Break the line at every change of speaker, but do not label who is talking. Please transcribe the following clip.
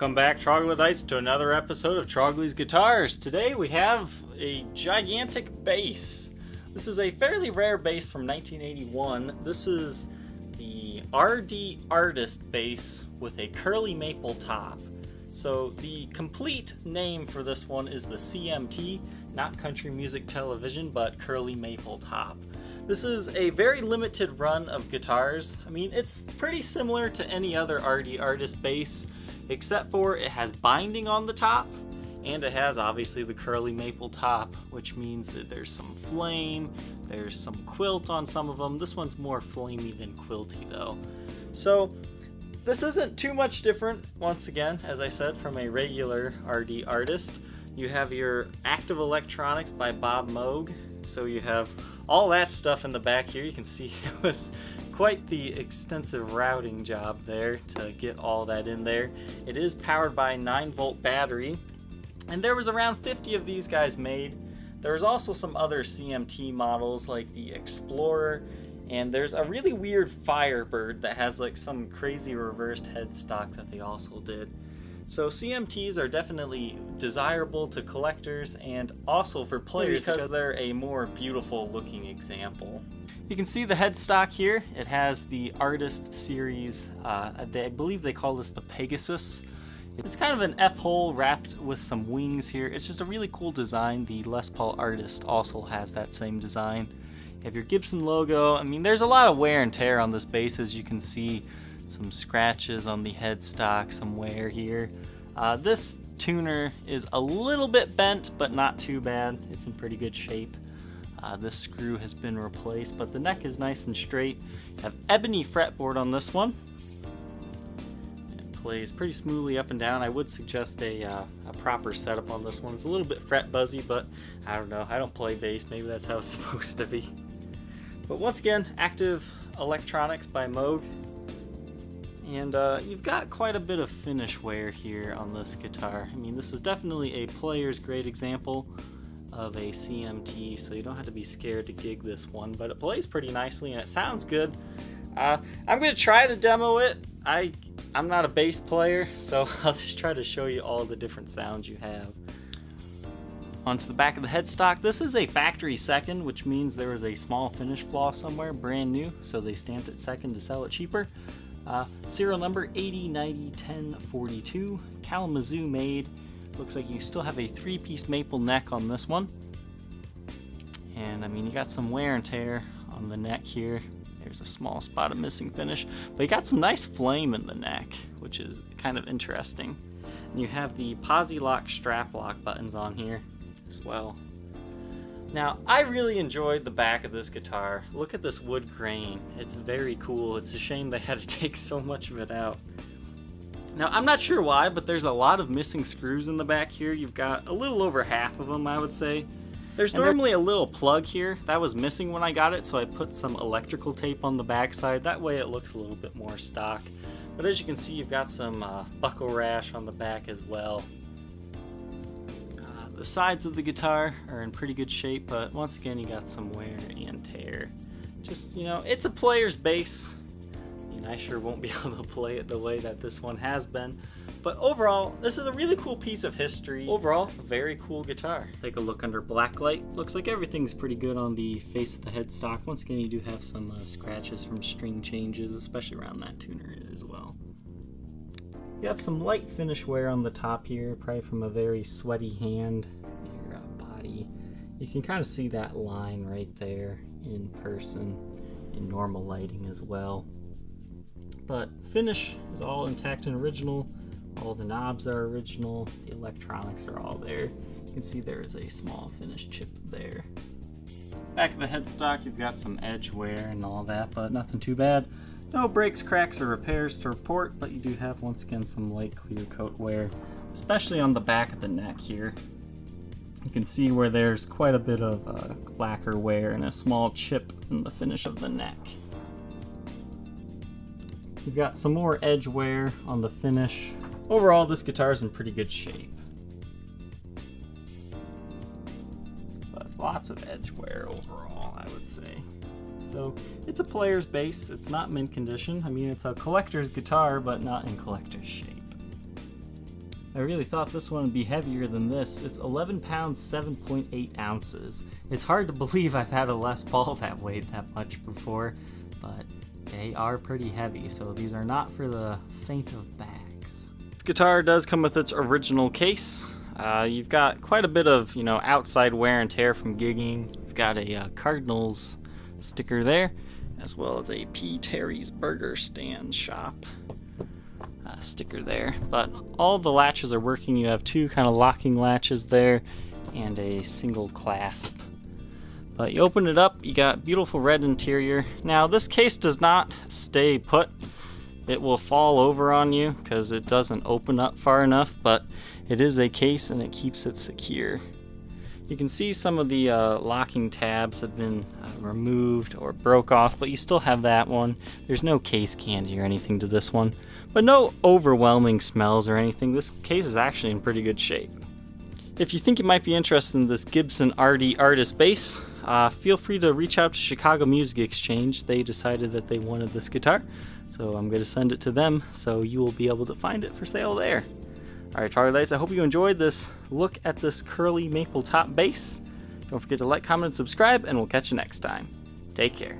Welcome back, Troglodytes, to another episode of Trogly's Guitars. Today we have a gigantic bass. This is a fairly rare bass from 1981. This is the RD Artist bass with a curly maple top. So the complete name for this one is the CMT, not Country Music Television, but curly maple top. This is a very limited run of guitars. I mean, it's pretty similar to any other RD Artist bass, except for it has binding on the top, and it has obviously the curly maple top, which means that there's some flame, there's some quilt on some of them. This one's more flamey than quilty though. So this isn't too much different, once again, as I said, from a regular RD Artist. You have your active electronics by Bob Moog, so you have all that stuff in the back here. You can see it was quite the extensive routing job there to get all that in there. It is powered by a 9-volt battery, and there was around 50 of these guys made. There's also some other CMT models like the Explorer, and there's a really weird Firebird that has like some crazy reversed headstock that they also did. So CMTs are definitely desirable to collectors and also for players because they're a more beautiful looking example. You can see the headstock here. It has the Artist series, I believe they call this the Pegasus. It's kind of an F-hole wrapped with some wings here. It's just a really cool design. The Les Paul Artist also has that same design. You have your Gibson logo. I mean, there's a lot of wear and tear on this bass, as you can see. Some scratches on the headstock, some wear here. This tuner is a little bit bent, but not too bad. It's in pretty good shape. This screw has been replaced, but the neck is nice and straight. You have ebony fretboard on this one. It plays pretty smoothly up and down. I would suggest a proper setup on this one. It's a little bit fret buzzy, but I don't know. I don't play bass. Maybe that's how it's supposed to be. But once again, active electronics by Moog. And you've got quite a bit of finish wear here on this guitar. I mean, this is definitely a player's grade example of a CMT, so you don't have to be scared to gig this one, but it plays pretty nicely and it sounds good. I'm going to try to demo it. I'm not a bass player, so I'll just try to show you all the different sounds you have. Onto the back of the headstock, this is a factory second, which means there was a small finish flaw somewhere, brand new, so they stamped it second to sell it cheaper. Serial number 80901042, Kalamazoo made. Looks like you still have a 3-piece maple neck on this one. And I mean, you got some wear and tear on the neck here. There's a small spot of missing finish, but you got some nice flame in the neck, which is kind of interesting. And you have the posi lock strap lock buttons on here as well. Now, I really enjoyed the back of this guitar. Look at this wood grain. It's very cool. It's a shame they had to take so much of it out. Now, I'm not sure why, but there's a lot of missing screws in the back here. You've got a little over half of them, I would say. There's normally a little plug here. That was missing when I got it, so I put some electrical tape on the backside. That way it looks a little bit more stock. But as you can see, you've got some buckle rash on the back as well. The sides of the guitar are in pretty good shape, but once again, you got some wear and tear. Just, you know, it's a player's bass. I mean, I sure won't be able to play it the way that this one has been. But overall, this is a really cool piece of history. Overall, a very cool guitar. Take a look under blacklight. Looks like everything's pretty good on the face of the headstock. Once again, you do have some scratches from string changes, especially around that tuner as well. You have some light finish wear on the top here, probably from a very sweaty hand. Your body. You can kind of see that line right there in person, in normal lighting as well. But finish is all intact and original. All the knobs are original. The electronics are all there. You can see there is a small finish chip there. Back of the headstock, you've got some edge wear and all that, but nothing too bad. No breaks, cracks, or repairs to report, but you do have, once again, some light clear coat wear, especially on the back of the neck here. You can see where there's quite a bit of lacquer wear and a small chip in the finish of the neck. You've got some more edge wear on the finish. Overall, this guitar is in pretty good shape. But lots of edge wear overall, I would say. So it's a player's bass. It's not mint condition. I mean, it's a collector's guitar, but not in collector's shape. I really thought this one would be heavier than this. It's 11 pounds, 7.8 ounces. It's hard to believe I've had a Les Paul that weighed that much before, but they are pretty heavy, so these are not for the faint of backs. This guitar does come with its original case. You've got quite a bit of, outside wear and tear from gigging. You've got a Cardinals sticker there, as well as a P. Terry's Burger Stand Shop sticker there. But all the latches are working. You have two kind of locking latches there and a single clasp. But you open it up, you got beautiful red interior. Now this case does not stay put. It will fall over on you because it doesn't open up far enough, but it is a case and it keeps it secure. You can see some of the locking tabs have been removed or broke off, but you still have that one. There's no case candy or anything to this one, but no overwhelming smells or anything. This case is actually in pretty good shape. If you think you might be interested in this Gibson RD Artist bass, feel free to reach out to Chicago Music Exchange. They decided that they wanted this guitar, so I'm going to send it to them, so you will be able to find it for sale there. Alright, Troglodytes, I hope you enjoyed this look at this curly maple top bass. Don't forget to like, comment, and subscribe, and we'll catch you next time. Take care.